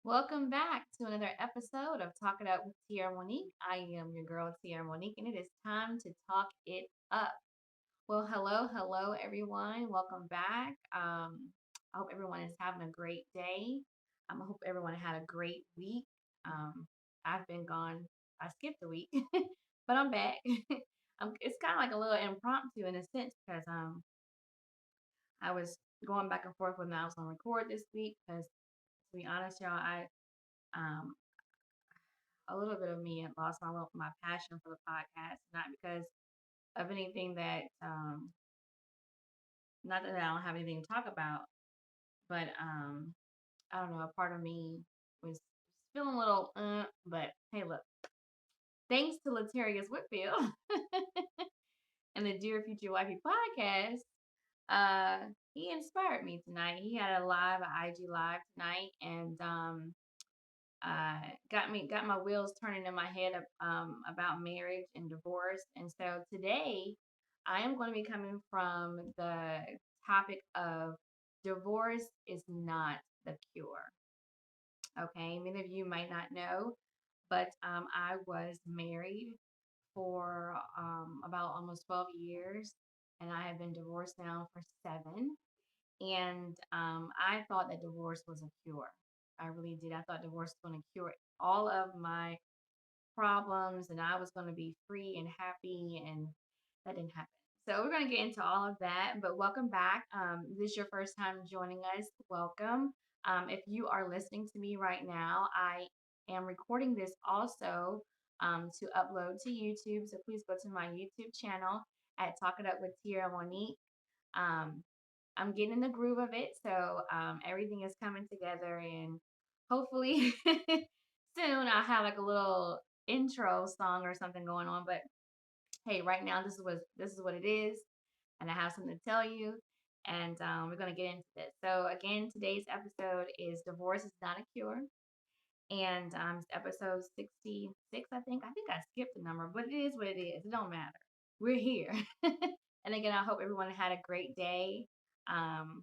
Welcome back to another episode of Talk It Up with Tierra Monique. I am your girl, Tierra Monique, and it is time to talk it up. Well, hello, everyone. Welcome back. I hope everyone is having a great day. I hope everyone had a great week. Um, I've been gone. I skipped a week, but I'm back. It's kind of like a little impromptu in a sense because I was going back and forth when I was going to record this week because, to be honest, y'all, I um, a little bit of me and lost my passion for the podcast, not because of anything that not that I don't have anything to talk about, but I don't know, a part of me was feeling a little but hey, look, thanks to Latarius Whitfield and the Dear Future Wifey podcast, he inspired me tonight. He had a IG live tonight, and got my wheels turning in my head about marriage and divorce. And so today, I am going to be coming from the topic of divorce is not the cure. Okay, many of you might not know, but I was married for about almost 12 years, and I have been divorced now for 7. And I thought that divorce was a cure. I really did. I thought divorce was going to cure all of my problems and I was going to be free and happy, and that didn't happen. So we're going to get into all of that, but welcome back. This is your first time joining us. Welcome. If you are listening to me right now, I am recording this also to upload to YouTube. So please go to my YouTube channel at Talk It Up with Tierra Monique. Um, I'm getting in the groove of it, so everything is coming together, and hopefully soon I'll have like a little intro song or something going on. But hey, right now this is what it is, and I have something to tell you, and we're gonna get into this. So again, today's episode is "Divorce is Not a Cure," and it's episode 66. I think I skipped the number, but it is what it is. It don't matter. We're here, and again, I hope everyone had a great day. Um,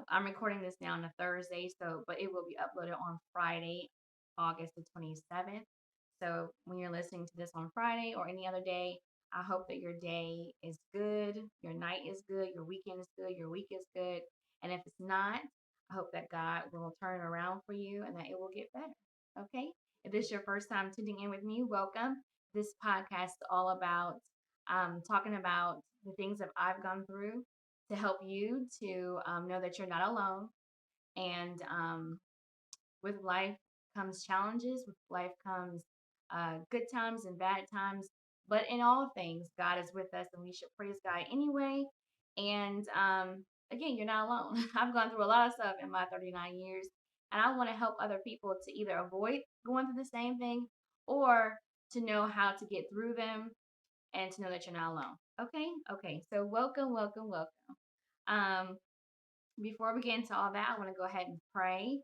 I'm recording this now on a Thursday, so but it will be uploaded on Friday, August the 27th. So when you're listening to this on Friday or any other day, I hope that your day is good, your night is good, your weekend is good, your week is good. And if it's not, I hope that God will turn it around for you and that it will get better. Okay? If this is your first time tuning in with me, welcome. This podcast is all about talking about the things that I've gone through to help you to know that you're not alone. And with life comes challenges, with life comes good times and bad times. But in all things, God is with us, and we should praise God anyway. And again, you're not alone. I've gone through a lot of stuff in my 39 years, and I want to help other people to either avoid going through the same thing or to know how to get through them and to know that you're not alone. Okay? Okay. So, welcome. Um, Before we get into all that, I want to go ahead and pray.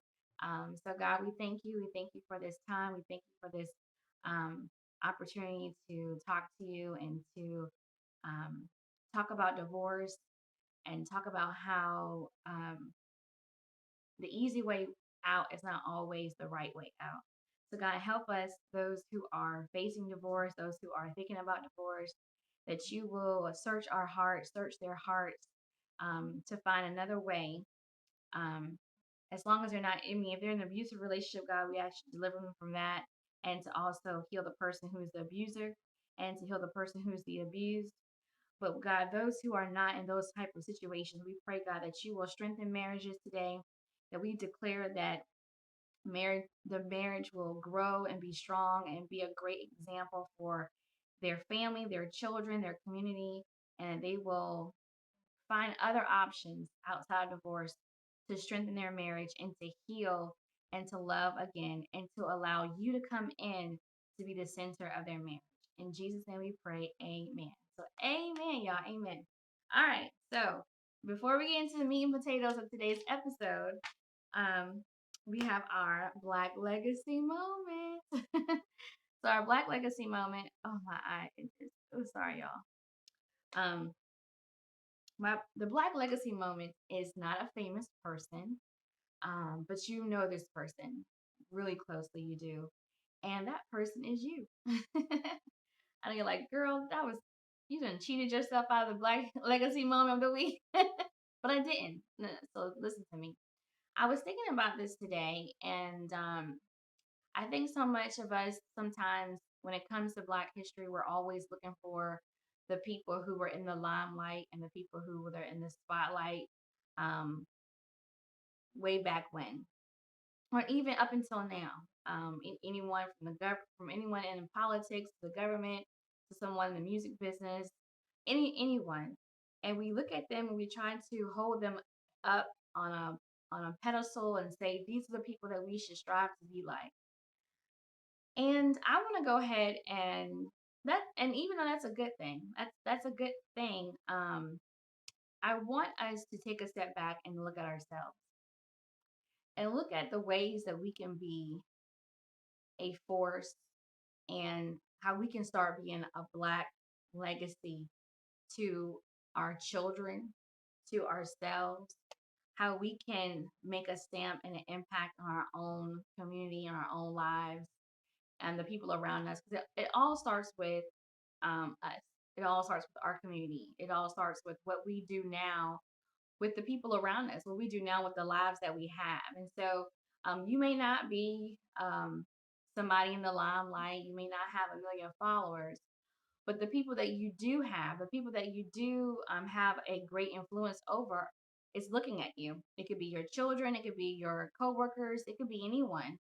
So, God, we thank you. We thank you for this time. We thank you for this um, opportunity to talk to you and to um, talk about divorce and talk about how the easy way out is not always the right way out. So, God, help us, those who are facing divorce, those who are thinking about divorce, that you will search our hearts, search their hearts to find another way, um, as long as they're not, I mean, if they're in an abusive relationship, God, we ask you to deliver them from that and to also heal the person who is the abuser and to heal the person who's the abused. But God, those who are not in those type of situations, we pray, God, that you will strengthen marriages today, that we declare that the marriage will grow and be strong and be a great example for their family, their children, their community, and they will find other options outside divorce to strengthen their marriage and to heal and to love again and to allow you to come in to be the center of their marriage. In Jesus' name we pray, amen. So, amen, y'all, amen. All right, so before we get into the meat and potatoes of today's episode, um, we have our Black Legacy moment. So, our Black Legacy moment, oh my eye, oh, sorry, y'all. The Black Legacy moment is not a famous person. but you know this person really closely, you do, and that person is you. And you're like, girl, that was you done cheated yourself out of the Black Legacy Moment of the Week, but I didn't. So listen to me. I was thinking about this today, and I think so much of us sometimes, when it comes to Black history, we're always looking for the people who were in the limelight and the people who were in the spotlight um, way back when, or even up until now. Anyone from from anyone in politics, to the government, to someone in the music business, anyone, and we look at them and we try to hold them up on a pedestal and say these are the people that we should strive to be like. And I want to go ahead and even though that's a good thing, that's a good thing. I want us to take a step back and look at ourselves and look at the ways that we can be a force and how we can start being a Black legacy to our children, to ourselves, how we can make a stamp and an impact on our own community and our own lives and the people around us. Because it all starts with us. It all starts with our community. It all starts with what we do now with the people around us, what we do now with the lives that we have. And so you may not be somebody in the limelight, you may not have a million followers, but the people that you do have, the people that you do have a great influence over, is looking at you. It could be your children, it could be your coworkers, it could be anyone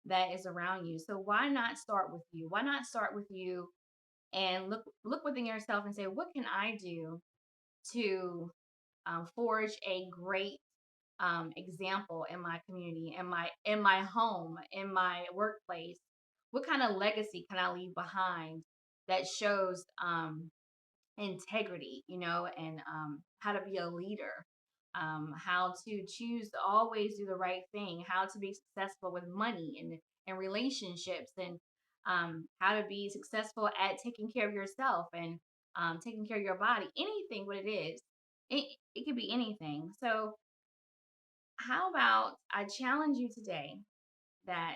that is around you. So why not start with you? Why not start with you and look within yourself and say, what can I do to forge a great example in my community, in my home, in my workplace? What kind of legacy can I leave behind that shows integrity, and how to be a leader, how to choose to always do the right thing, how to be successful with money and relationships, and how to be successful at taking care of yourself and taking care of your body, anything what it is. It could be anything. So, how about I challenge you today that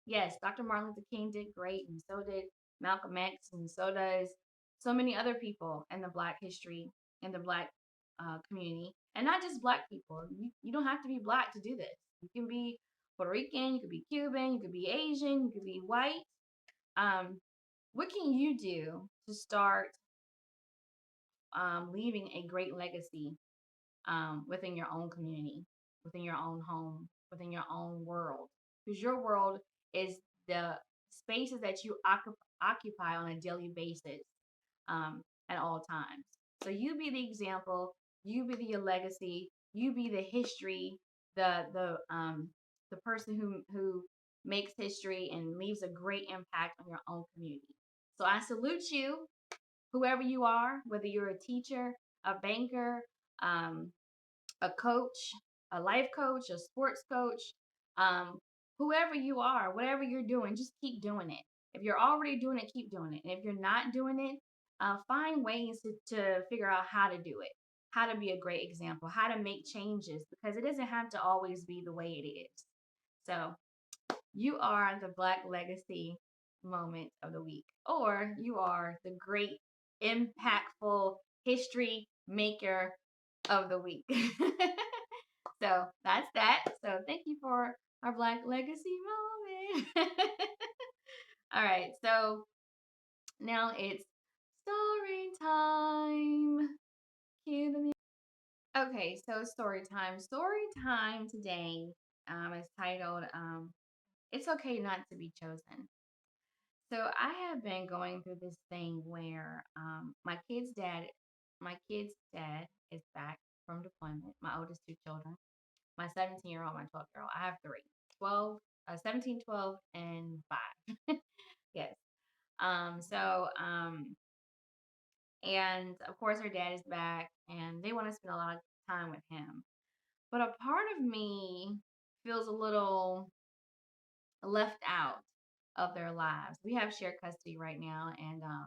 yes, Dr. Martin Luther King did great, and so did Malcolm X, and so does so many other people in the Black history, in the Black community, and not just Black people. You don't have to be Black to do this. You can be Puerto Rican, you could be Cuban, you could be Asian, you could be white. What can you do to start leaving a great legacy within your own community, within your own home, within your own world? Because your world is the spaces that you occupy on a daily basis at all times. So you be the example, you be the legacy, you be the history, the person who makes history and leaves a great impact on your own community. So I salute you, whoever you are, whether you're a teacher, a banker, um, a coach, a life coach, a sports coach, um, whoever you are, whatever you're doing, just keep doing it. If you're already doing it, keep doing it. And if you're not doing it, find ways to figure out how to do it, how to be a great example, how to make changes, because it doesn't have to always be the way it is. So you are the Black legacy moment of the week, or you are the great, impactful history maker of the week. So that's that. So thank you for our Black legacy moment. All right. So now it's story time. Cue the music. Okay. So story time. Story time today is titled It's Okay Not to Be Chosen. So I have been going through this thing where my kid's dad is back from deployment. My oldest two children, my 17-year-old, my 12-year-old. I have three, 12, 17, 12, and 5. Yes. And of course, her dad is back, and they want to spend a lot of time with him. But a part of me feels a little left out of their lives. We have shared custody right now, and uh,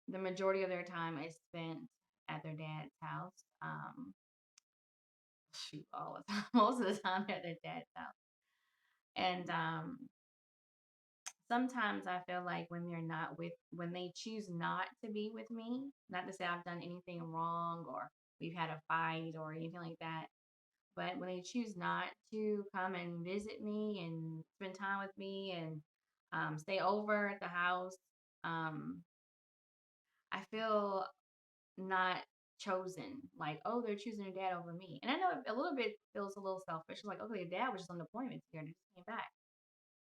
the majority of their time is spent at their dad's house. shoot, all the time. Most of the time at their dad's house. And sometimes I feel like when they choose not to be with me, not to say I've done anything wrong or we've had a fight or anything like that, but when they choose not to come and visit me and spend time with me and stay over at the house, um, I feel not chosen. Like, oh, they're choosing their dad over me. And I know a little bit feels a little selfish. Like, okay, their dad was just on deployment here and he just came back.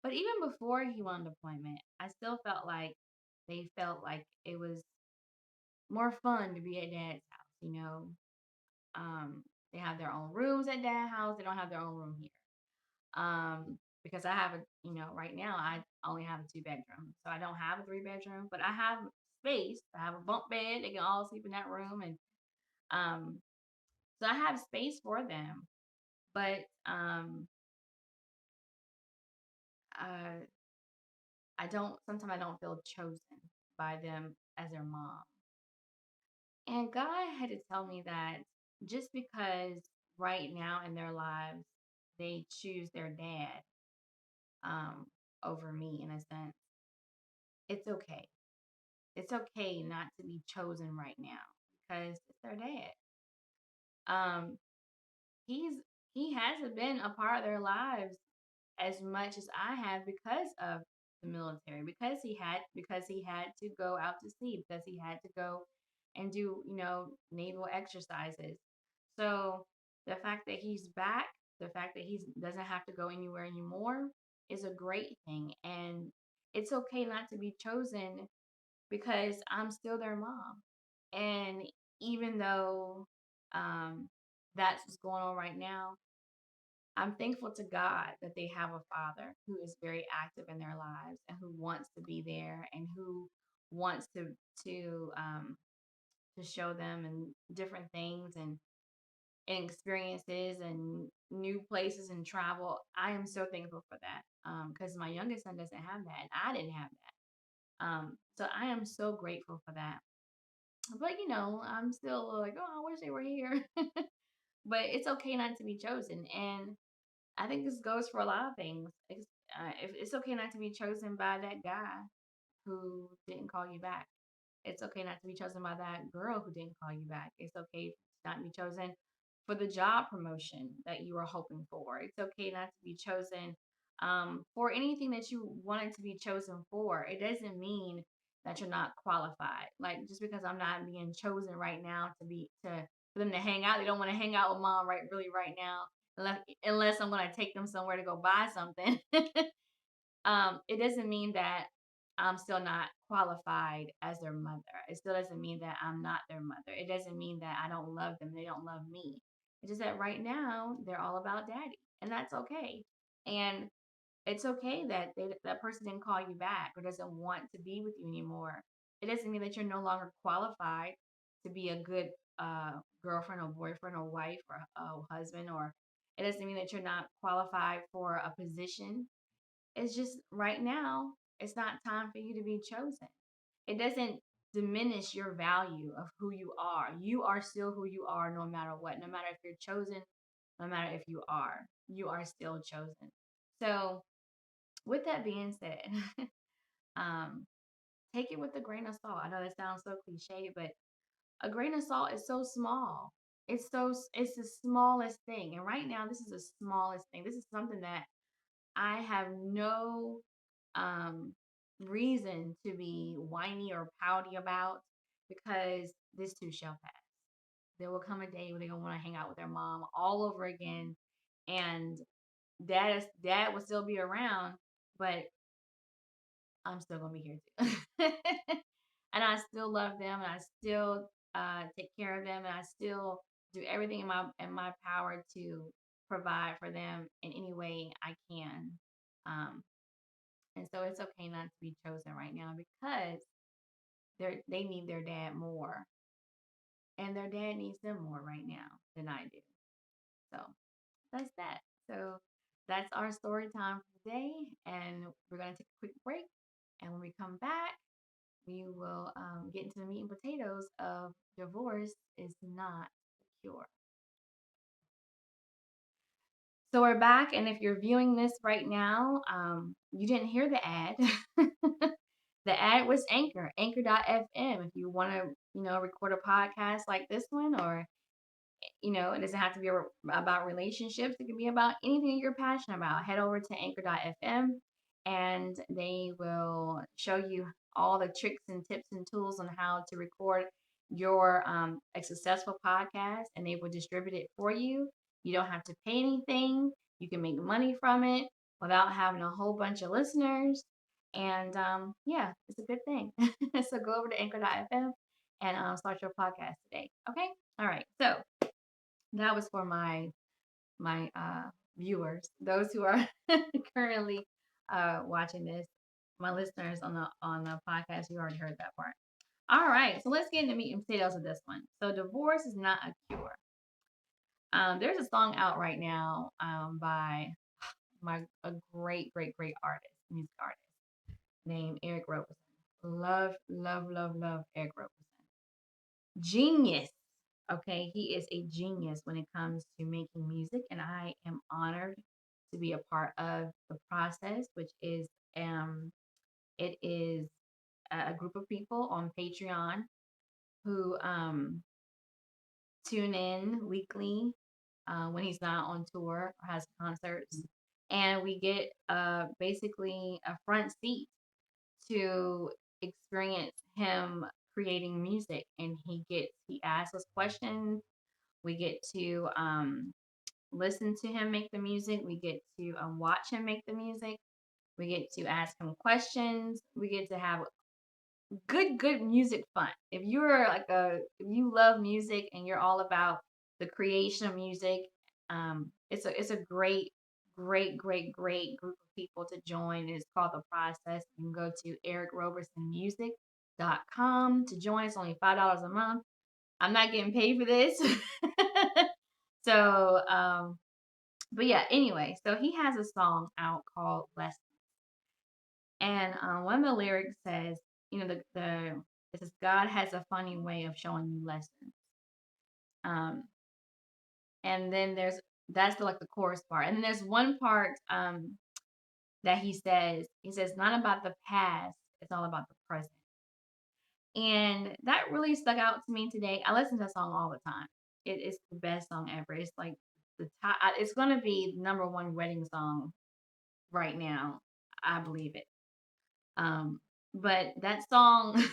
But even before he went on deployment, I still felt like they felt like it was more fun to be at dad's house, you know. They have their own rooms at dad's house. They don't have their own room here. Because I have right now I only have a two-bedroom. So I don't have a three-bedroom, but I have space. I have a bunk bed. They can all sleep in that room. And um, so I have space for them. But uh, sometimes I don't feel chosen by them as their mom. And God had to tell me that just because right now in their lives they choose their dad um, over me in a sense, it's okay. It's okay not to be chosen right now because it's their dad. Um, he's he hasn't been a part of their lives as much as I have because of the military, because he had to go out to sea, because he had to go and do, naval exercises. So the fact that he's back, the fact that he doesn't have to go anywhere anymore is a great thing. And it's okay not to be chosen because I'm still their mom. And even though that's what's going on right now, I'm thankful to God that they have a father who is very active in their lives and who wants to be there and who wants to show them and different things and experiences and new places and travel. I am so thankful for that because my youngest son doesn't have that and I didn't have that. So I am so grateful for that. But I'm still like, oh, I wish they were here. But it's okay not to be chosen, and I think this goes for a lot of things. If it's okay not to be chosen by that guy who didn't call you back. It's okay not to be chosen by that girl who didn't call you back. It's okay to not be chosen for the job promotion that you were hoping for. It's okay not to be chosen for anything that you wanted to be chosen for. It doesn't mean that you're not qualified. Like just because I'm not being chosen right now for them to hang out, they don't want to hang out with mom right now, unless I'm going to take them somewhere to go buy something. It doesn't mean that I'm still not qualified as their mother. It still doesn't mean that I'm not their mother. It doesn't mean that I don't love them. They don't love me. It's just that right now they're all about daddy, and that's okay. And it's okay that that person didn't call you back or doesn't want to be with you anymore. It doesn't mean that you're no longer qualified to be a good girlfriend or boyfriend or wife or husband, or it doesn't mean that you're not qualified for a position. It's just right now, it's not time for you to be chosen. It doesn't diminish your value of who you are. You are still who you are no matter what. No matter if you're chosen, no matter if you are still chosen. So, with that being said, um, take it with a grain of salt. I know that sounds so cliche, but a grain of salt is so small. It's the smallest thing. And right now, this is the smallest thing. This is something that I have no um, reason to be whiny or pouty about because this too shall pass. There will come a day when they're gonna want to hang out with their mom all over again, and dad will still be around, but I'm still gonna be here too, and I still love them, and I still take care of them, and I still do everything in my power to provide for them in any way I can. Um, And so it's okay not to be chosen right now because they need their dad more. And their dad needs them more right now than I do. So that's that. So that's our story time for today. And we're going to take a quick break. And when we come back, we will get into the meat and potatoes of divorce is not secure. So we're back, and if you're viewing this right now, you didn't hear the ad. The ad was Anchor, Anchor.fm. If you want to, record a podcast like this one, or it doesn't have to be about relationships. It can be about anything you're passionate about. Head over to anchor.fm and they will show you all the tricks and tips and tools on how to record your a successful podcast, and they will distribute it for you. You don't have to pay anything. You can make money from it without having a whole bunch of listeners. And yeah, it's a good thing. So go over to anchor.fm and start your podcast today. Okay. All right. So that was for my viewers, those who are currently watching this. My listeners on the podcast, you already heard that part. All right, so let's get into meat and potatoes of this one. So divorce is not a cure. There's a song out right now by a great artist, music artist named Eric Roberson. Love, love, love, love Eric Roberson. Genius. Okay, he is a genius when it comes to making music, and I am honored to be a part of the process, which is it is a group of people on Patreon who tune in weekly when he's not on tour or has concerts, and we get basically a front seat to experience him creating music, and he asks us questions. We get to listen to him make the music. We get to watch him make the music. We get to ask him questions. We get to have good music fun. If you love music and you're all about the creation of music, it's a great group of people to join. It's called The Process. You can go to ericrobersonmusic.com to join. It's only $5 a month. I'm not getting paid for this. So, but yeah, anyway, so he has a song out called Lessons. And one of the lyrics says, it says, God has a funny way of showing you lessons. Um, and then that's like the chorus part. And then there's one part that he says, not about the past, it's all about the present. And that really stuck out to me today. I listen to that song all the time. It is the best song ever. It's like the top. It's gonna be number one wedding song right now. I believe it. But that song,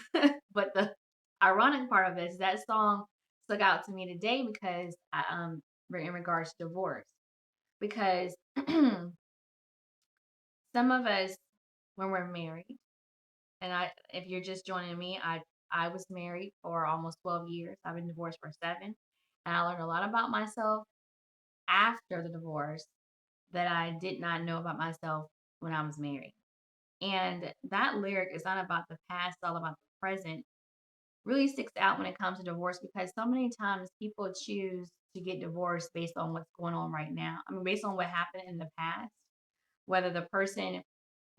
but the ironic part of it is that song stuck out to me today because in regards to divorce, because some of us, when we're married, and if you're just joining me, I was married for almost 12 years. I've been divorced for 7, and I learned a lot about myself after the divorce that I did not know about myself when I was married. And that lyric is not about the past, it's all about the present. Really sticks out when it comes to divorce because so many times people choose to get divorced based on what's going on right now. I mean, based on what happened in the past, whether the person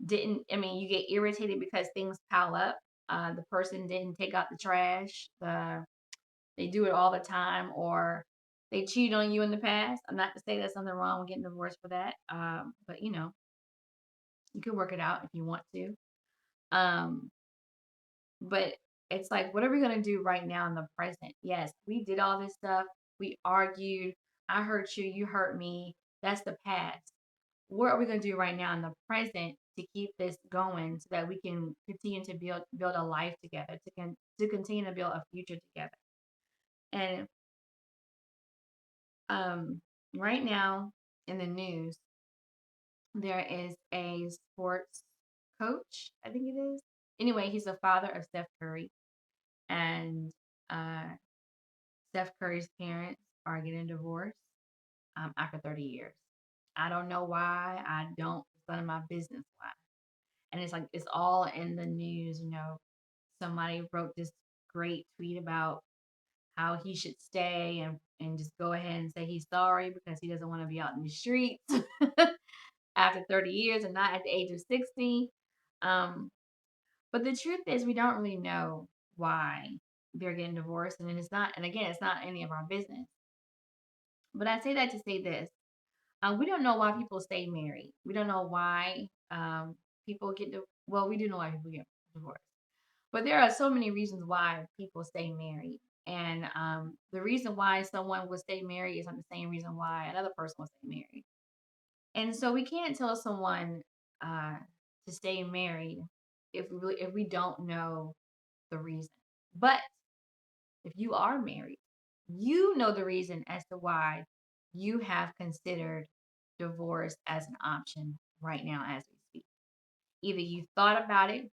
didn't, I mean, you get irritated because things pile up. The person didn't take out the trash. They do it all the time, or they cheated on you in the past. I'm not to say there's something wrong with getting divorced for that, but you can work it out if you want to. Um, but it's like, what are we going to do right now in the present? Yes, we did all this stuff. We argued. I hurt you. You hurt me. That's the past. What are we going to do right now in the present to keep this going so that we can continue to build a life together, to continue to build a future together? And right now in the news, there is a sports coach, I think it is. Anyway, he's the father of Steph Curry, and uh, Steph Curry's parents are getting divorced after 30 years. I don't know why. I don't. It's none of my business why. And it's like it's all in the news. Somebody wrote this great tweet about how he should stay and just go ahead and say he's sorry because he doesn't want to be out in the streets after 30 years and not at the age of 60. Um, but the truth is, we don't really know why they're getting divorced, and it's not. And again, it's not any of our business. But I say that to say this: We don't know why people stay married. We don't know why people get well, we do know why people get divorced, but there are so many reasons why people stay married. And the reason why someone would stay married is not the same reason why another person will stay married. And so we can't tell someone uh, to stay married if we don't know the reason. But if you are married, you know the reason as to why you have considered divorce as an option right now as we speak. Either you thought about it,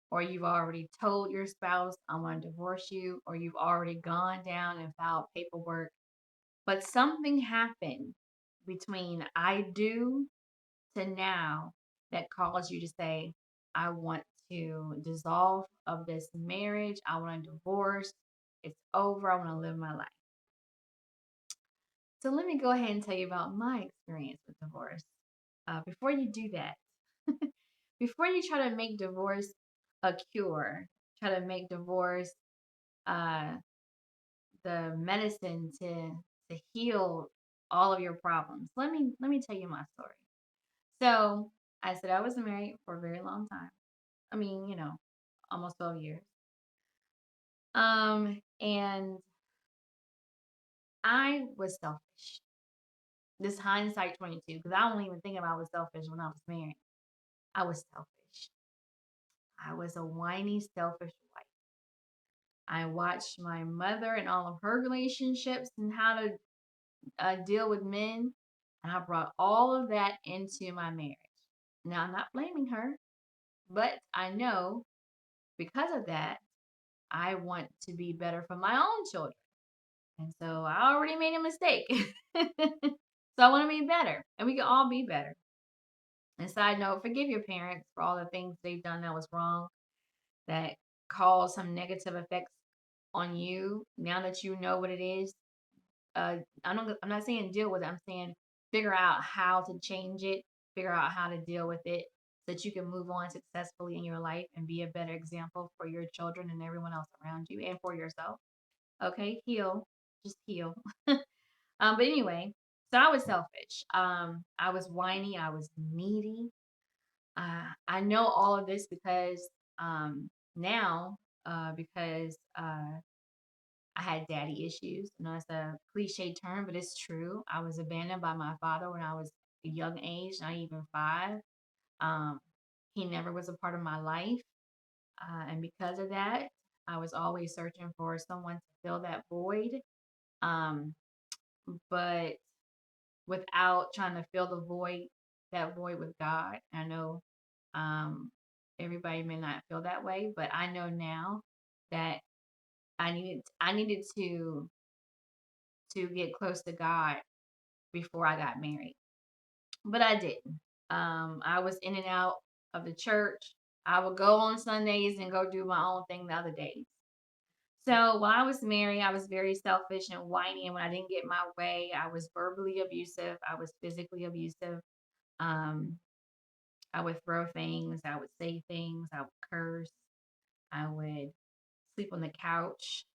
or you've already told your spouse, I want to divorce you, or you've already gone down and filed paperwork. But something happened between I do to now that caused you to say, I want to dissolve of this marriage. I want to divorce. It's over. I want to live my life. So let me go ahead and tell you about my experience with divorce. Before you do that, before you try to make divorce a cure, try to make divorce uh, the medicine to heal all of your problems. Let me tell you my story. So I said I was married for a very long time. I mean, almost 12 years. And I was selfish. This hindsight 22, because I don't even think about I was selfish when I was married. I was selfish. I was a whiny, selfish wife. I watched my mother and all of her relationships and how to deal with men, and I brought all of that into my marriage. Now, I'm not blaming her, but I know because of that, I want to be better for my own children. And so I already made a mistake. So I want to be better, and we can all be better. And side note, forgive your parents for all the things they've done that was wrong, that caused some negative effects on you. Now that you know what it is, I'm not saying deal with it. I'm saying figure out how to change it, figure out how to deal with it, so that you can move on successfully in your life and be a better example for your children and everyone else around you and for yourself. Okay, heal, just heal. But anyway, so I was selfish. I was whiny. I was needy. I know all of this because now, because I had daddy issues. I know it's a cliche term, but it's true. I was abandoned by my father when I was a young age, not even 5. Um, he never was a part of my life. And because of that, I was always searching for someone to fill that void. Um, but without trying to fill the void, that void with God. I know um, everybody may not feel that way, but I know now that I needed to get close to God before I got married, but I didn't. I was in and out of the church. I would go on Sundays and go do my own thing the other days. So while I was married, I was very selfish and whiny. And when I didn't get my way, I was verbally abusive. I was physically abusive. Um, I would throw things. I would say things. I would curse. I would sleep on the couch.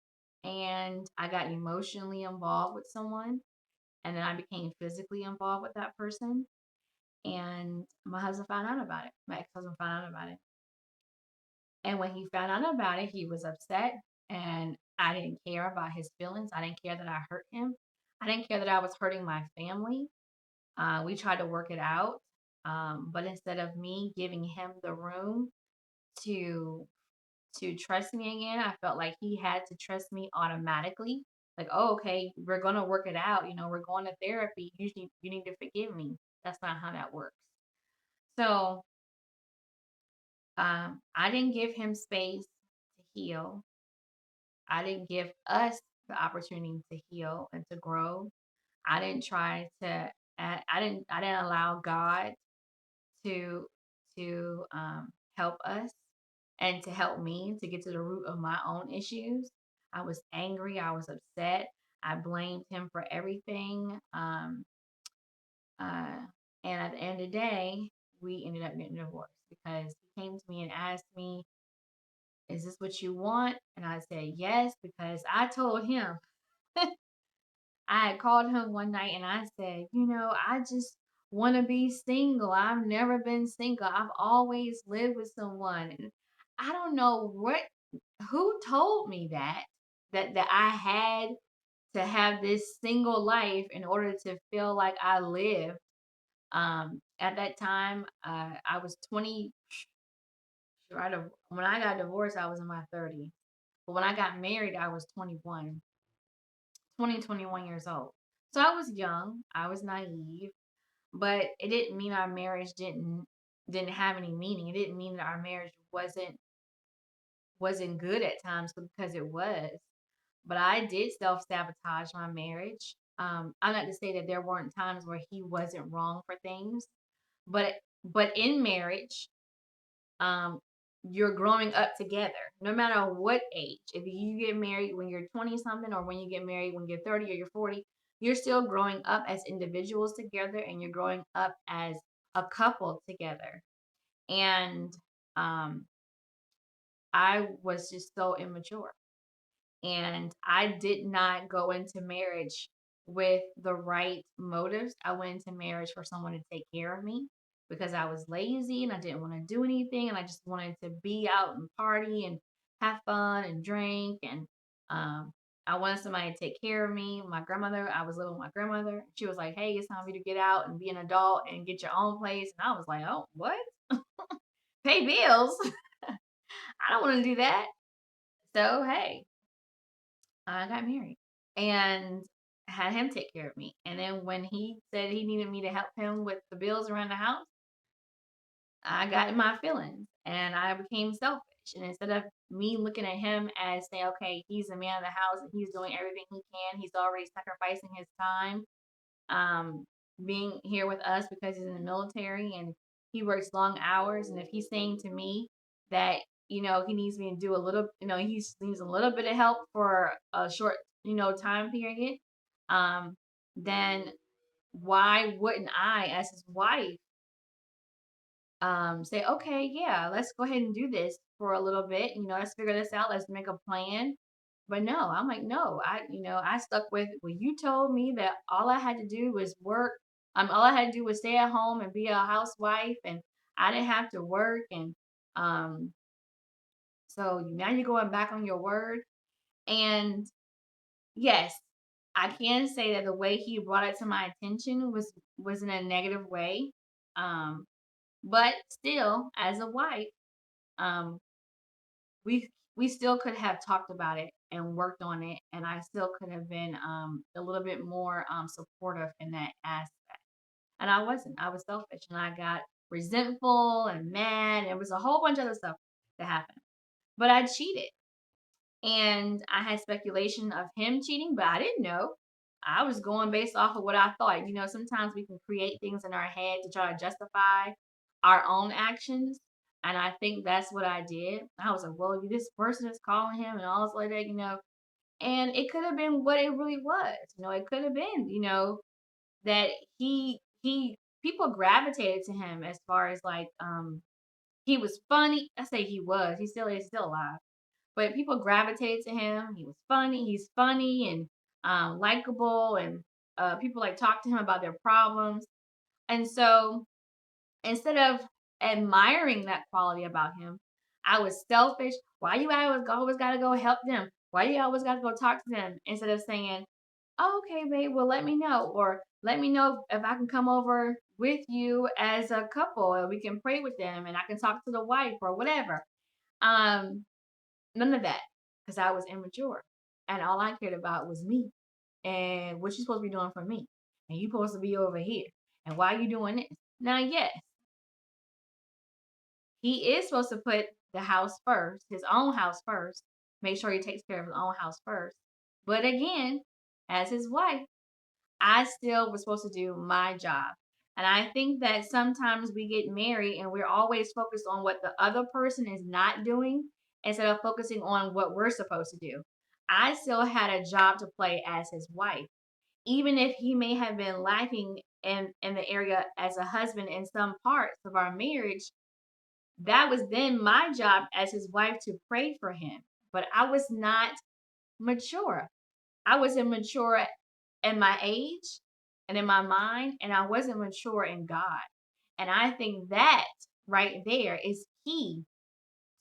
And I got emotionally involved with someone. And then I became physically involved with that person. And my husband found out about it. My ex husband found out about it. And when he found out about it, he was upset. And I didn't care about his feelings. I didn't care that I hurt him. I didn't care that I was hurting my family. We tried to work it out. But instead of me giving him the room to trust me again, I felt like he had to trust me automatically. Like, oh, okay, we're gonna work it out. We're going to therapy. You need to forgive me. That's not how that works. So I didn't give him space to heal. I didn't give us the opportunity to heal and to grow. I didn't try to. I didn't allow God to help us and to help me to get to the root of my own issues. I was angry. I was upset. I blamed him for everything. Uh, and at the end of the day, we ended up getting divorced because he came to me and asked me, "Is this what you want?" And I said, "Yes," because I told him, I had called him one night and I said, I just want to be single. I've never been single. I've always lived with someone. And I don't know who told me that I had to have this single life in order to feel like I lived. At that time, I was 20. Right. When I got divorced, I was in my 30s. But when I got married, I was 21 years old. So I was young, I was naive, but it didn't mean our marriage didn't have any meaning. It didn't mean that our marriage wasn't good at times because it was. But I did self sabotage my marriage. I'm not to say that there weren't times where he wasn't wrong for things, but in marriage, um, you're growing up together, no matter what age. If you get married when you're 20 something, or when you get married when you're 30 or you're 40, you're still growing up as individuals together, and you're growing up as a couple together. And um, I was just so immature. And I did not go into marriage with the right motives. I went into marriage for someone to take care of me because I was lazy and I didn't want to do anything, and I just wanted to be out and party and have fun and drink, and um I wanted somebody to take care of me. My grandmother, I was living with my grandmother. She was like, "Hey, it's time for you to get out and be an adult and get your own place." And I was like, "Oh, what? Pay bills? I don't want to do that." So, hey, I got married and had him take care of me. And then when he said he needed me to help him with the bills around the house, I got in my feelings and I became selfish. And instead of me looking at him as saying, okay, he's the man of the house and he's doing everything he can, he's already sacrificing his time, um, being here with us because he's in the military and he works long hours. And if he's saying to me that, he needs me to do a little, he needs a little bit of help for a short, time period, um, then why wouldn't I, as his wife, say, okay, yeah, let's go ahead and do this for a little bit. Let's figure this out. Let's make a plan. But no, I'm like, no, I stuck with when you told me that all I had to do was work. All I had to do was stay at home and be a housewife, and I didn't have to work. And um, so now you're going back on your word. And yes, I can say that the way he brought it to my attention was in a negative way. Um, but still, as a wife, um, we still could have talked about it and worked on it, and I still could have been a little bit more supportive in that aspect. And I wasn't. I was selfish, and I got resentful and mad. It was a whole bunch of other stuff that happened. But I cheated, and I had speculation of him cheating, but I didn't know. I was going based off of what I thought. Sometimes we can create things in our head to try to justify our own actions. And I think that's what I did. I was like, well, this person is calling him and all this like that, And it could have been what it really was. It could have been, that he people gravitated to him as far as like he was funny. I say he was. He still is still alive, but people gravitated to him. He was funny. He's funny and likable, and people like talk to him about their problems. And so instead of admiring that quality about him, I was selfish. Why you always got to go help them? Why you always got to go talk to them? Instead of saying, oh, okay, babe, well, let me know. Or let me know if I can come over with you as a couple and we can pray with them and I can talk to the wife or whatever. Um, None of that, because I was immature, and all I cared about was me and what you supposed to be doing for me, and you supposed to be over here, and why you doing this? Now, yes, he is supposed to put the house first, his own house first, make sure he takes care of his own house first. But again, as his wife, I still was supposed to do my job. And I think that sometimes we get married and we're always focused on what the other person is not doing instead of focusing on what we're supposed to do. I still had a job to play as his wife, even if he may have been lacking in the area as a husband in some parts of our marriage. That was then my job as his wife to pray for him. But I was not mature. I was immature in my age and in my mind, and I wasn't mature in God. And I think that right there is key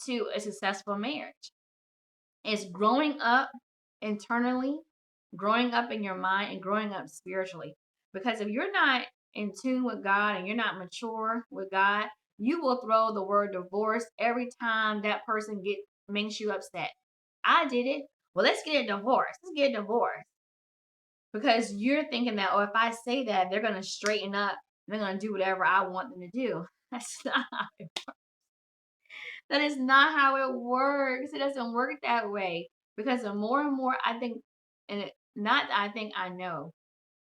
to a successful marriage. It's growing up internally, growing up in your mind, and growing up spiritually. Because if you're not in tune with God and you're not mature with God, you will throw the word divorce every time that person makes you upset. I did it. Well, let's get a divorce. Let's get a divorce. Because you're thinking that, oh, if I say that, they're going to straighten up. They're going to do whatever I want them to do. That's not how it works. That is not how it works. It doesn't work that way. Because the more and more I think, not I think I know,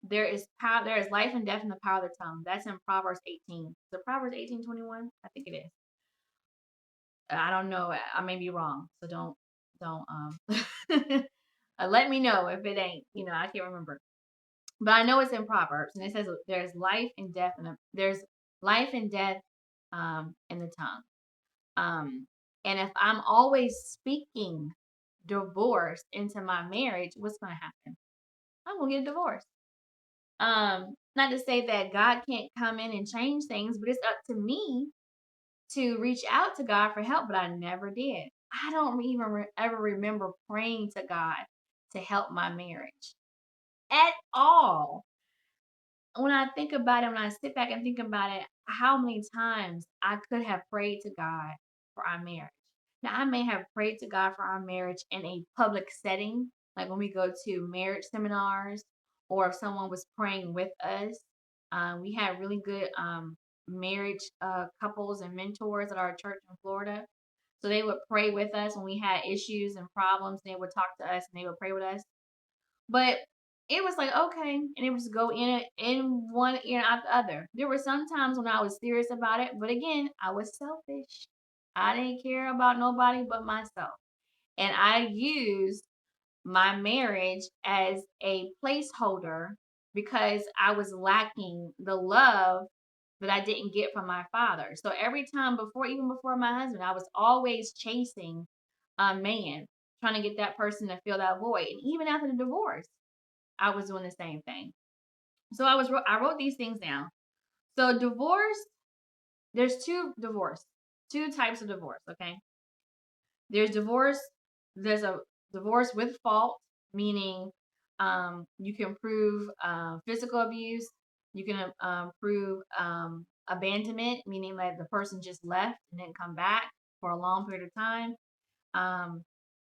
there is power, there is life and death in the power of the tongue. That's in Proverbs 18. So Proverbs 18:21? I think it is. I don't know. I may be wrong. So don't let me know if it ain't. I can't remember. But I know it's in Proverbs, and it says there's life and death in the tongue. And if I'm always speaking divorce into my marriage, what's gonna happen? I'm gonna get a divorce. Not to say that God can't come in and change things, but it's up to me to reach out to God for help, but I never did. I don't even ever remember praying to God to help my marriage at all. When I think about it, when I sit back and think about it, how many times I could have prayed to God for our marriage. Now, I may have prayed to God for our marriage in a public setting, like when we go to marriage seminars, or if someone was praying with us. We had really good marriage couples and mentors at our church in Florida. So they would pray with us when we had issues and problems. They would talk to us and they would pray with us. But it was like, okay, and it was go in one ear and out the other. There were some times when I was serious about it, but again, I was selfish. I didn't care about nobody but myself. And I used my marriage as a placeholder because I was lacking the love that I didn't get from my father. So every time even before my husband, I was always chasing a man, trying to get that person to fill that void. And even after the divorce, I was doing the same thing. So I wrote these things down. So divorce, there's two types of divorce, okay? There's divorce, there's a divorce with fault, meaning you can prove physical abuse, you can prove abandonment, meaning that the person just left and didn't come back for a long period of time.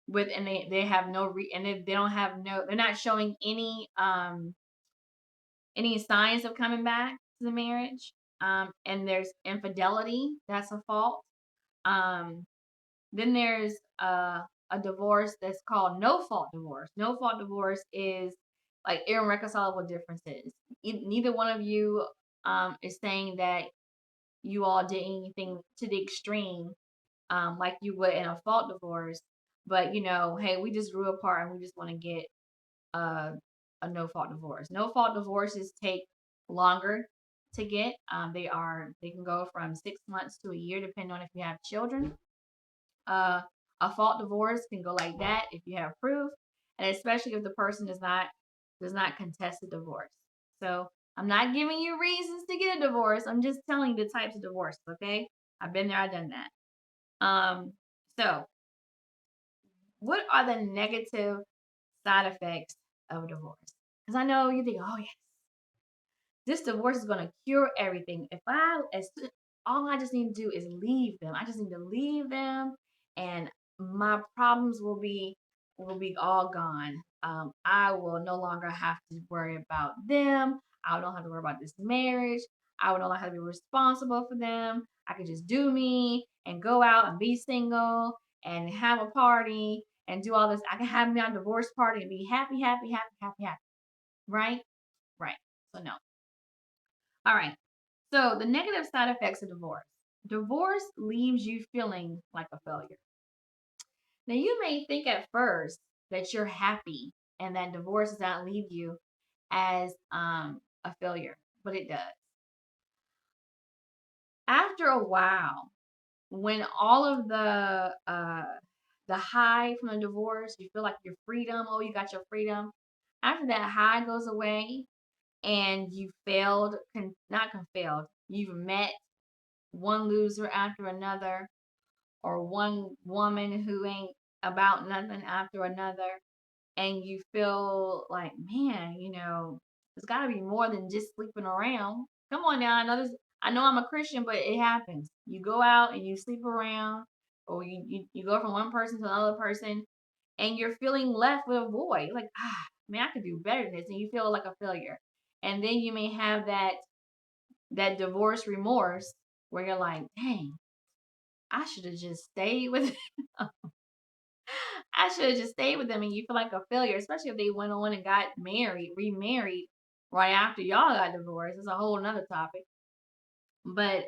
They have no they don't have they're not showing any signs of coming back to the marriage. And there's infidelity, that's a fault. Then there's a divorce that's called no fault divorce. No fault divorce is like irreconcilable differences. Neither one of you is saying that you all did anything to the extreme, like you would in a fault divorce. But hey, we just grew apart and we just want to get uh, a no fault divorce. No fault divorces take longer to get. They can go from 6 months to a year, depending on if you have children. A fault divorce can go like that if you have proof, and especially if the person does not contest the divorce. So I'm not giving you reasons to get a divorce. I'm just telling you the types of divorces. Okay, I've been there, I've done that. So what are the negative side effects of a divorce? Because I know you think, oh yes, this divorce is going to cure everything. All I just need to do is leave them. I just need to leave them, and my problems will be all gone. I will no longer have to worry about them. I don't have to worry about this marriage. I will no longer have to be responsible for them. I can just do me and go out and be single and have a party and do all this. I can have me on a divorce party and be happy, happy, happy, happy, happy. Right? Right. So no. All right. So the negative side effects of divorce. Divorce leaves you feeling like a failure. Now you may think at first that you're happy and that divorce does not leave you as a failure, but it does. After a while, when all of the high from the divorce, you feel like your freedom. Oh, you got your freedom. After that high goes away and you failed, not failed, you've met one loser after another, or one woman who ain't about nothing after another, and you feel like, man, there's got to be more than just sleeping around. Come on now, I know I'm a Christian, but it happens. You go out and you sleep around, or you go from one person to another person, and you're feeling left with a void. Like, man, I could do better than this, and you feel like a failure. And then you may have that divorce remorse where you're like, dang, I should have just stayed with I should have just stayed with them, and you feel like a failure, especially if they went on and got married, remarried right after y'all got divorced. It's a whole nother topic. But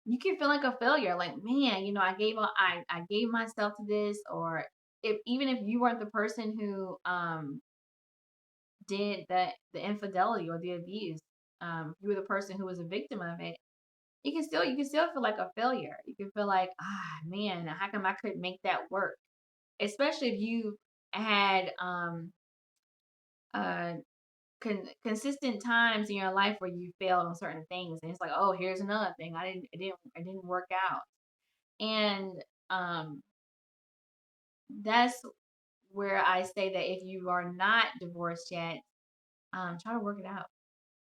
you can feel like a failure, like, man, I gave myself to this, or if even if you weren't the person who did the infidelity or the abuse, you were the person who was a victim of it. You can still feel like a failure. You can feel like, man, how come I couldn't make that work? Especially if you had uh consistent times in your life where you failed on certain things, and it's like, oh, here's another thing, it didn't work out. And that's where I say that if you are not divorced yet, try to work it out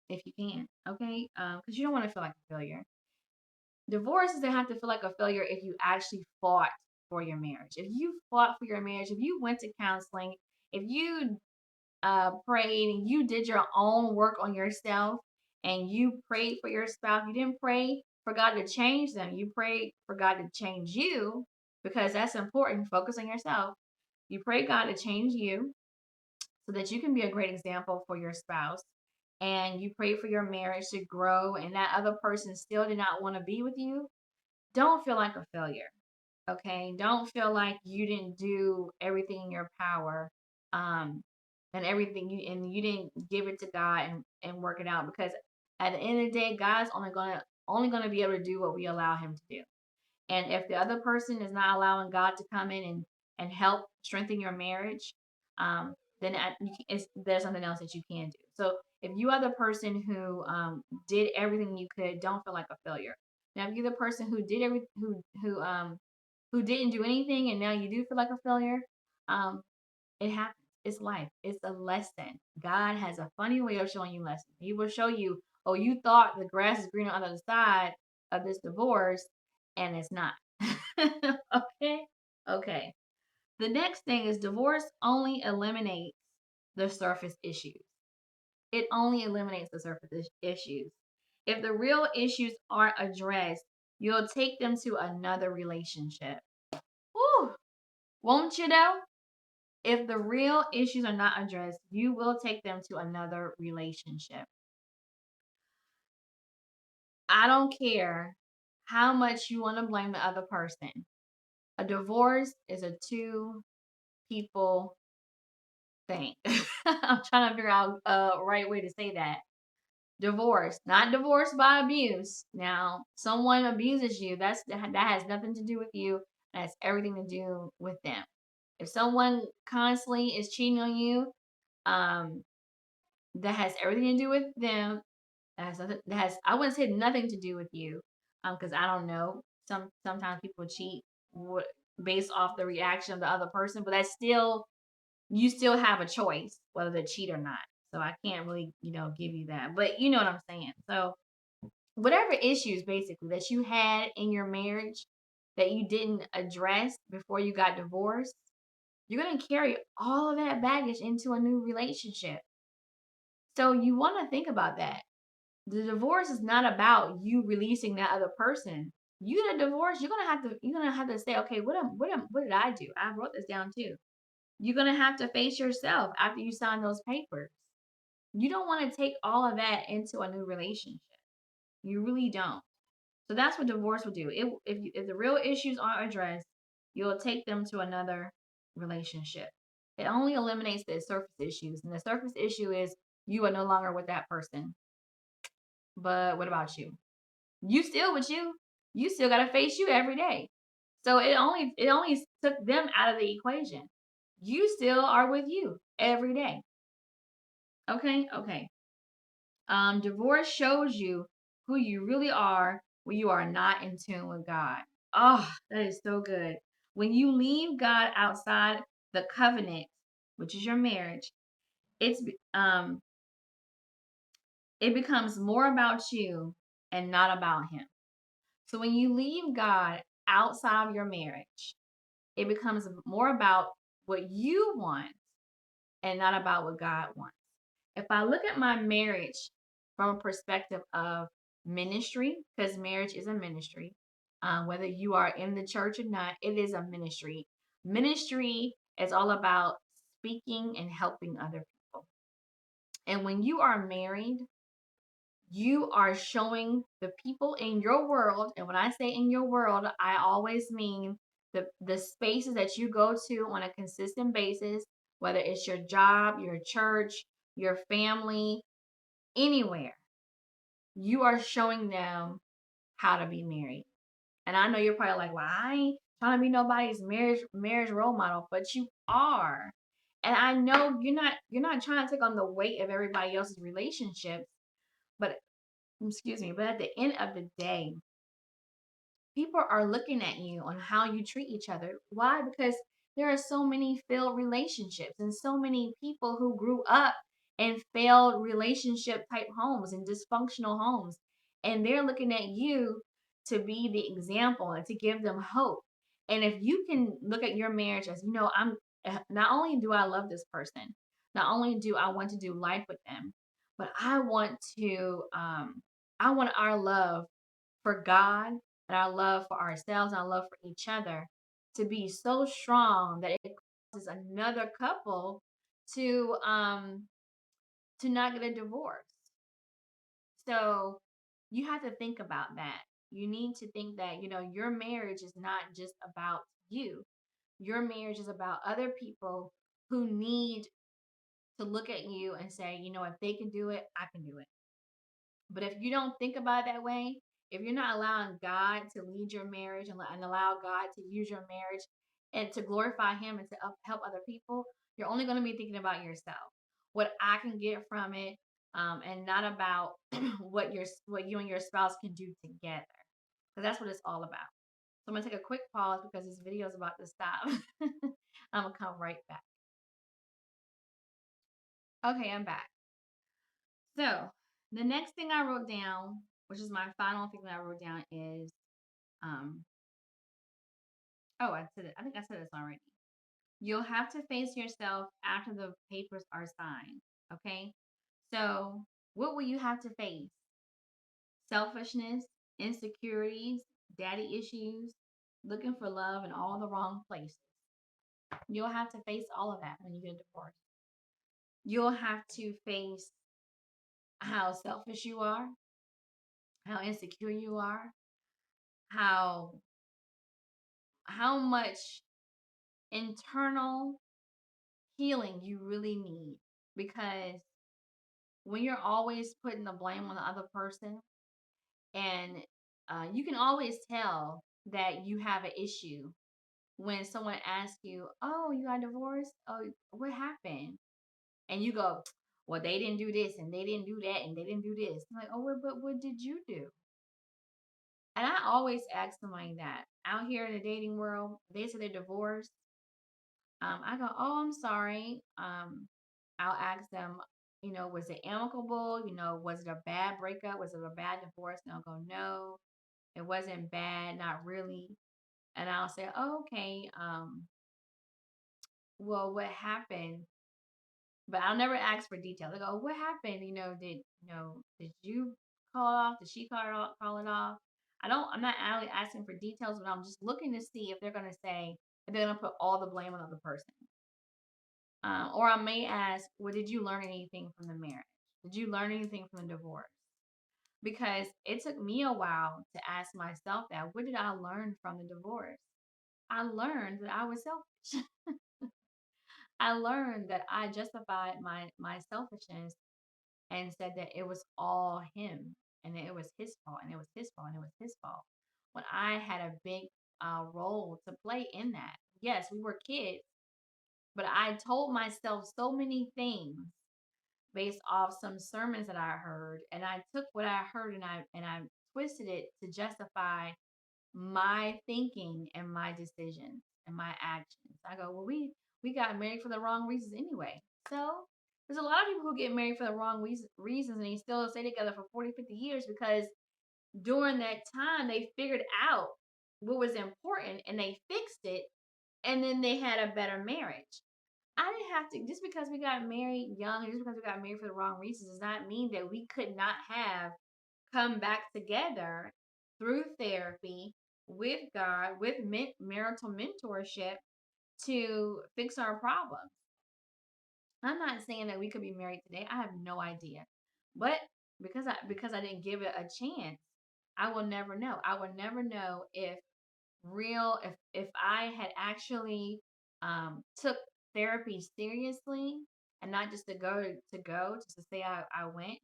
if you can, okay? Because you don't want to feel like a failure. Divorce doesn't have to feel like a failure if you actually fought for your marriage. If you fought for your marriage, if you went to counseling, if you prayed and you did your own work on yourself, and you prayed for your spouse. You didn't pray for God to change them. You prayed for God to change you, because that's important. Focus on yourself. You pray God to change you so that you can be a great example for your spouse. And you pray for your marriage to grow, and that other person still did not want to be with you. Don't feel like a failure. Okay, don't feel like you didn't do everything in your power, um and everything you didn't give it to God and work it out, because at the end of the day, God's only gonna be able to do what we allow him to do. And if the other person is not allowing God to come in and help strengthen your marriage, then there's something else that you can do. So if you are the person who did everything you could, don't feel like a failure. Now, if you're the person who did every who didn't do anything, and now you do feel like a failure, um, it happens. It's life. It's a lesson. God has a funny way of showing you lessons. He will show you, oh, you thought the grass is greener on the other side of this divorce, and it's not. Okay? Okay. The next thing is divorce only eliminates the surface issues. It only eliminates the surface issues. If the real issues aren't addressed, you'll take them to another relationship. Whew. Won't you though? If the real issues are not addressed, you will take them to another relationship. I don't care how much you want to blame the other person. A divorce is a two people thing. I'm trying to figure out a right way to say that. Divorce, not divorce by abuse. Now, someone abuses you, that has nothing to do with you. That's everything to do with them. If someone constantly is cheating on you, um, that has everything to do with them. I wouldn't say nothing to do with you, because I don't know. Sometimes people cheat based off the reaction of the other person, but that's still you still have a choice whether to cheat or not. So I can't really give you that, but you know what I'm saying. So whatever issues basically that you had in your marriage that you didn't address before you got divorced, you're gonna carry all of that baggage into a new relationship. So you want to think about that. The divorce is not about you releasing that other person. You the divorce, you're gonna have to say, okay, what did I do? I wrote this down too. You're gonna have to face yourself after you sign those papers. You don't want to take all of that into a new relationship. You really don't. So that's what divorce will do. If the real issues aren't addressed, you'll take them to another relationship. It only eliminates the surface issues, and the surface issue is you are no longer with that person. But what about you? You still with you. You still got to face you every day. So it only took them out of the equation. You still are with you every day. Okay, okay. Divorce shows you who you really are when you are not in tune with God. Oh, that is so good. When you leave God outside the covenant, which is your marriage, it's it becomes more about you and not about Him. So when you leave God outside of your marriage, it becomes more about what you want and not about what God wants. If I look at my marriage from a perspective of ministry, because marriage is a ministry, whether you are in the church or not, it is a ministry. Ministry is all about speaking and helping other people. And when you are married, you are showing the people in your world, and when I say in your world, I always mean the spaces that you go to on a consistent basis, whether it's your job, your church, your family, anywhere. You are showing them how to be married. And I know you're probably like, well, I ain't trying to be nobody's marriage role model, but you are. And I know you're not trying to take on the weight of everybody else's relationships, but excuse me, but at the end of the day, people are looking at you on how you treat each other. Why? Because there are so many failed relationships and so many people who grew up in failed relationship type homes and dysfunctional homes. And they're looking at you to be the example and to give them hope. And if you can look at your marriage as, I'm not only do I love this person, not only do I want to do life with them, but I want our love for God and our love for ourselves and our love for each other to be so strong that it causes another couple to not get a divorce. So you have to think about that. You need to think that, your marriage is not just about you. Your marriage is about other people who need to look at you and say, if they can do it, I can do it. But if you don't think about it that way, if you're not allowing God to lead your marriage and allow God to use your marriage and to glorify Him and to help other people, you're only going to be thinking about yourself, what I can get from it, and not about what you and your spouse can do together. Because that's what it's all about. So I'm gonna take a quick pause because this video is about to stop. I'm gonna come right back. Okay, I'm back. So the next thing I wrote down, which is my final thing that I wrote down, is um oh, I said it. I think I said this already. You'll have to face yourself after the papers are signed. Okay. So what will you have to face? Selfishness, insecurities, daddy issues, looking for love in all the wrong places. You'll have to face all of that when you get divorced. You'll have to face how selfish you are, how insecure you are, how how much internal healing you really need, because when you're always putting the blame on the other person, and you can always tell that you have an issue when someone asks you, oh, you got divorced, oh, what happened, and you go, well, they didn't do this and they didn't do that and they didn't do this. I'm like, oh, well, but what did you do? And I always ask somebody that out here in the dating world, they say they're divorced. I go, oh, I'm sorry. I'll ask them, was it amicable? Was it a bad breakup? Was it a bad divorce? And they'll go, no, it wasn't bad, not really. And I'll say, oh, okay. Well, what happened? But I'll never ask for details. I go, what happened? Did you call it off? Did she call it off? I'm not really asking for details, but I'm just looking to see if they're going to say, if they're going to put all the blame on the other person. Or I may ask, well, did you learn anything from the marriage? Did you learn anything from the divorce? Because it took me a while to ask myself that. What did I learn from the divorce? I learned that I was selfish. I learned that I justified my selfishness and said that it was all him and it was his fault and it was his fault and it was his fault. When I had a big role to play in that. Yes, we were kids, but I told myself so many things based off some sermons that I heard, and I took what I heard and I twisted it to justify my thinking and my decisions and my actions. I go, well, we got married for the wrong reasons anyway. So there's a lot of people who get married for the wrong reasons and they still stay together for 40, 50 years because during that time they figured out what was important and they fixed it, and then they had a better marriage. I didn't have to, just because we got married young and just because we got married for the wrong reasons does not mean that we could not have come back together through therapy with God, with marital mentorship to fix our problems. I'm not saying that we could be married today. I have no idea. But because I didn't give it a chance, I will never know. I will never know if I had actually took therapy seriously and not just just to say I went,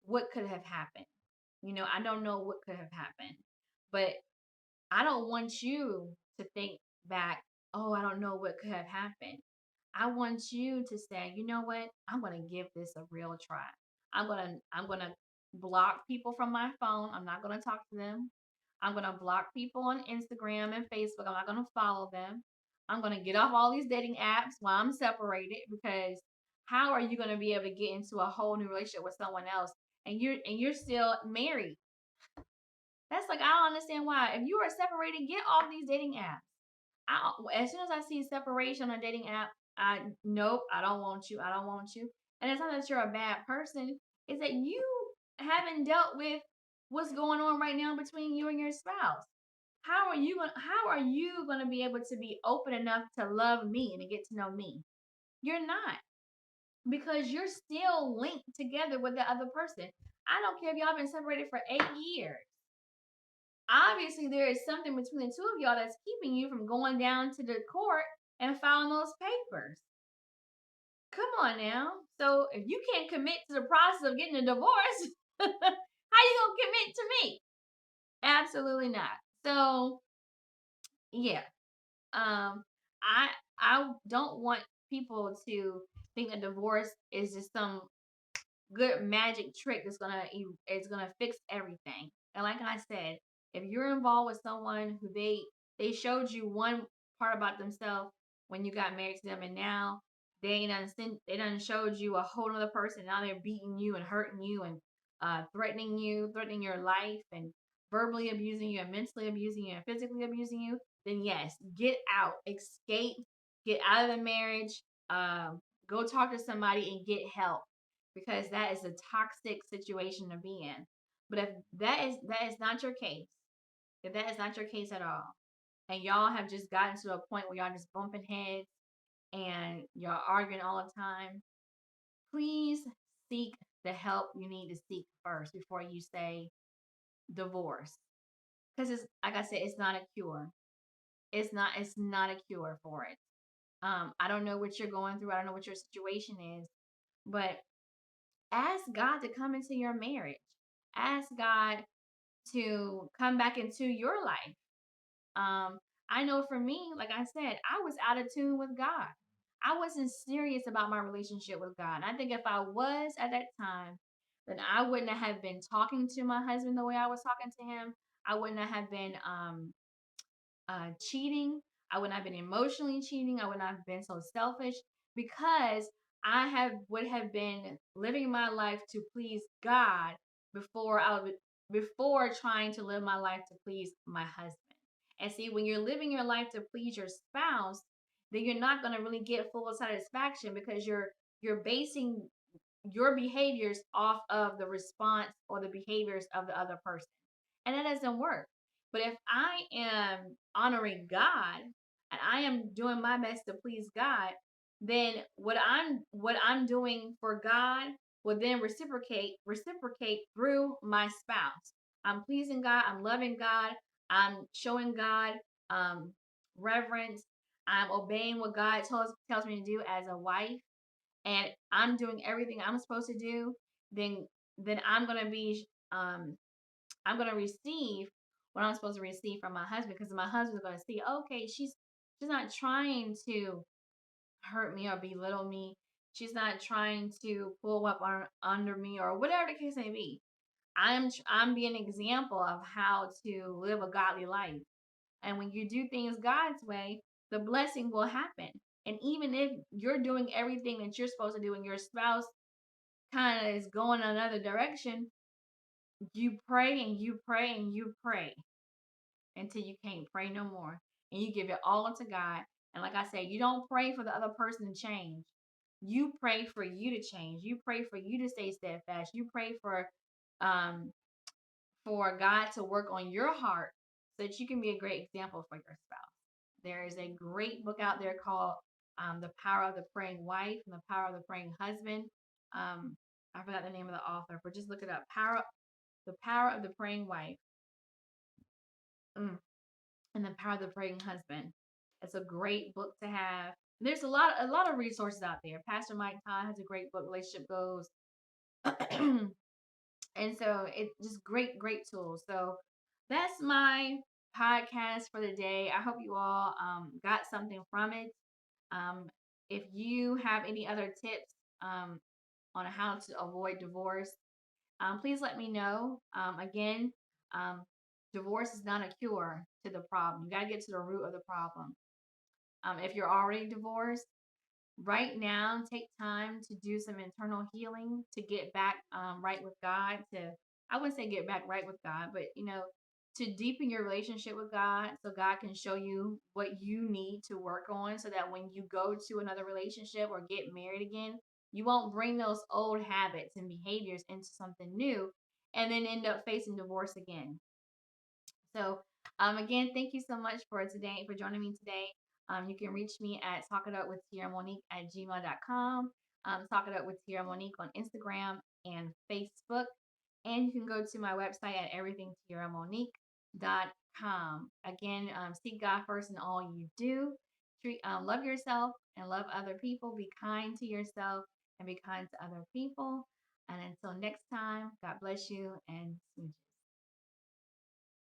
what could have happened. I don't know what could have happened. But I don't want you to think back, oh, I don't know what could have happened. I want you to say, you know what? I'm going to give this a real try. I'm going to block people from my phone. I'm not going to talk to them. I'm going to block people on Instagram and Facebook. I'm not going to follow them. I'm going to get off all these dating apps while I'm separated, because how are you going to be able to get into a whole new relationship with someone else and you're still married? That's like, I don't understand why. If you are separated, get off these dating apps. As soon as I see separation on a dating app, nope, I don't want you. I don't want you. And it's not that you're a bad person. It's that you haven't dealt with what's going on right now between you and your spouse. How are you gonna be able to be open enough to love me and to get to know me? You're not, because you're still linked together with the other person. I don't care if y'all been separated for 8 years. Obviously there is something between the two of y'all that's keeping you from going down to the court and filing those papers. Come on now. So if you can't commit to the process of getting a divorce, how you gonna commit to me? Absolutely not. So yeah. I don't want people to think that divorce is just some good magic trick that's gonna fix everything. And like I said, if you're involved with someone who they showed you one part about themselves when you got married to them, and now they done showed you a whole other person. Now they're beating you and hurting you and threatening your life and verbally abusing you and mentally abusing you and physically abusing you. Then yes, get out, escape, get out of the marriage. Go talk to somebody and get help, because that is a toxic situation to be in. But if that is not your case, if that is not your case at all, and y'all have just gotten to a point where y'all just bumping heads and y'all arguing all the time, please seek the help you need to seek first before you say divorce. Because it's like I said, it's not a cure. It's not a cure for it. I don't know what you're going through. I don't know what your situation is, but ask God to come into your marriage. Ask God to come back into your life. I know for me, like I said, I was out of tune with God. I wasn't serious about my relationship with God. And I think if I was at that time, then I wouldn't have been talking to my husband the way I was talking to him. I wouldn't have been cheating. I would not have been emotionally cheating. I would not have been so selfish, because I would have been living my life to please God before before trying to live my life to please my husband. And see, when you're living your life to please your spouse, then you're not going to really get full satisfaction, because you're basing your behaviors off of the response or the behaviors of the other person. And that doesn't work. But if I am honoring God and I am doing my best to please God, then what I'm doing for God will then reciprocate through my spouse. I'm pleasing God, I'm loving God, I'm showing God um reverence, I'm obeying what God tells me to do as a wife, and I'm doing everything I'm supposed to do, then I'm gonna be I'm gonna receive what I'm supposed to receive from my husband, because my husband's gonna see, okay, she's not trying to hurt me or belittle me. She's not trying to pull up under me or whatever the case may be. I'm being an example of how to live a godly life. And when you do things God's way, the blessing will happen. And even if you're doing everything that you're supposed to do and your spouse kind of is going another direction, you pray and you pray and you pray until you can't pray no more. And you give it all to God. And like I said, you don't pray for the other person to change. You pray for you to change. You pray for you to stay steadfast. You pray um for God to work on your heart so that you can be a great example for your spouse. There is a great book out there called The Power of the Praying Wife and The Power of the Praying Husband. I forgot the name of the author, but just look it up. The Power of the Praying Wife. And The Power of the Praying Husband. It's a great book to have. There's a lot of resources out there. Pastor Mike Todd has a great book, Relationship Goals. And so it's just great tools. So that's my podcast for the day. I hope you all got something from it. Um, if you have any other tips on how to avoid divorce, please let me know. Again, um, divorce is not a cure to the problem. You got to get to the root of the problem. If you're already divorced, right now take time to do some internal healing to get back right with God. I wouldn't say get back right with God, but to deepen your relationship with God so God can show you what you need to work on so that when you go to another relationship or get married again, you won't bring those old habits and behaviors into something new and then end up facing divorce again. So, again, thank you so much for joining me today. You can reach me at talkitupwithtierramonique@gmail.com. Talk It Up with Tierra Monique on Instagram and Facebook. And you can go to my website at everythingtierramonique.com. Again, seek God first in all you do. Love yourself and love other people. Be kind to yourself and be kind to other people. And until next time, God bless you and smooches.